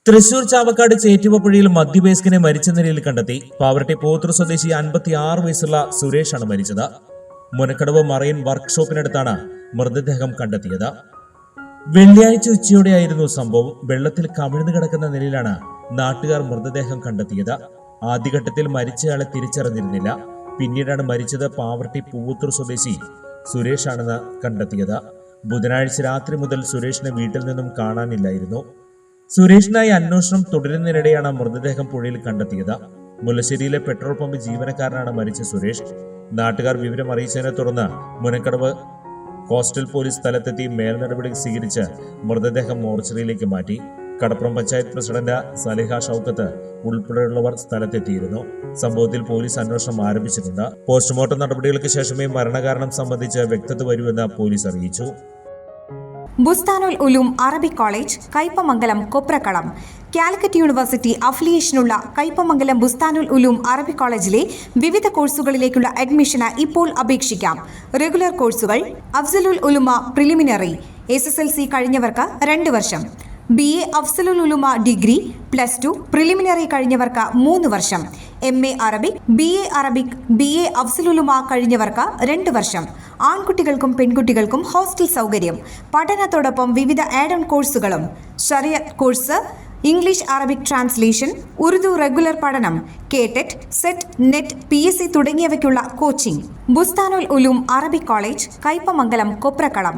തൃശൂർ ചാവക്കാട് ചേറ്റുവപ്പുഴയിൽ മധ്യവയസ്കനെ മരിച്ച നിലയിൽ കണ്ടെത്തി. പാവറട്ടി പോത്തൂർ സ്വദേശി 56 വയസ്സുള്ള സുരേഷാണ് മരിച്ചത്. മുനക്കടവ് മറൈൻ വർക്ക്ഷോപ്പിനടുത്താണ് മൃതദേഹം കണ്ടെത്തിയത്. വെള്ളിയാഴ്ച ഉച്ചയോടെയായിരുന്നു സംഭവം. വെള്ളത്തിൽ കമിഴ്ന്നു കിടക്കുന്ന നിലയിലാണ് നാട്ടുകാർ മൃതദേഹം കണ്ടെത്തിയത്. ആദ്യഘട്ടത്തിൽ മരിച്ചയാളെ തിരിച്ചറിഞ്ഞിരുന്നില്ല. പിന്നീടാണ് മരിച്ചത് പാവറട്ടി പൂവത്തൂർ സ്വദേശി സുരേഷാണെന്ന് കണ്ടെത്തിയത്. ബുധനാഴ്ച രാത്രി മുതൽ സുരേഷിനെ വീട്ടിൽ നിന്നും കാണാനില്ലായിരുന്നു. സുരേഷിനായി അന്വേഷണം തുടരുന്നതിനിടെയാണ് മൃതദേഹം പുഴയിൽ കണ്ടെത്തിയത്. മുല്ലശ്ശേരിയിലെ പെട്രോൾ പമ്പ് ജീവനക്കാരനാണ് മരിച്ച സുരേഷ്. നാട്ടുകാർ വിവരം അറിയിച്ചതിനെ തുടർന്ന് മുനക്കടവ് കോസ്റ്റൽ പോലീസ് സ്ഥലത്തെത്തി മേൽനടപടി സ്വീകരിച്ച് മൃതദേഹം മോർച്ചറിയിലേക്ക് മാറ്റി. കടപ്പുറം പഞ്ചായത്ത് പ്രസിഡന്റ് സലിഹ ഷൌക്കത്ത് ഉൾപ്പെടെയുള്ളവർ സ്ഥലത്തെത്തിയിരുന്നു. സംഭവത്തിൽ പോലീസ് അന്വേഷണം ആരംഭിച്ചിട്ടുണ്ട്. പോസ്റ്റ്മോർട്ടം നടപടികൾക്ക് ശേഷമേ മരണകാരണം സംബന്ധിച്ച് വ്യക്തത വരൂവെന്ന് പോലീസ് അറിയിച്ചു. Bustanul Uloom Arabic College, Kaipamangalam, Koprakkalam. Calicut University അഫിലിയേഷനുള്ള കയ്പമംഗലം ബുസ്താനുൽ ഉലൂം അറബിക് കോളേജിലെ വിവിധ കോഴ്സുകളിലേക്കുള്ള അഡ്മിഷന് ഇപ്പോൾ അപേക്ഷിക്കാം. റെഗുലർ കോഴ്സുകൾ: അഫ്സലുൽ ഉലുമ പ്രിലിമിനറി, SSLC കഴിഞ്ഞവർക്ക് 2 വർഷം. BA അഫ്സലുൽ ഉലുമ ഡിഗ്രി, +2 പ്രിലിമിനറി കഴിഞ്ഞവർക്ക് 3 വർഷം. MA Arabic, BA Arabic, BA Afzal-ul-Ulama കഴിഞ്ഞവർക്ക് 2 വർഷം. ആൺകുട്ടികൾക്കും പെൺകുട്ടികൾക്കും ഹോസ്റ്റൽ സൗകര്യം. പഠനത്തോടൊപ്പം വിവിധ ആഡ് ഓൺ കോഴ്സുകളും: Shariat course, English Arabic translation, Urdu regular പഠനം, കേടെറ്റ്, സെറ്റ്, നെറ്റ്, PSC തുടങ്ങിയവയ്ക്കുള്ള coaching. Bustanul Uloom Arabic College, Kaipamangalam, കൊപ്രക്കളം.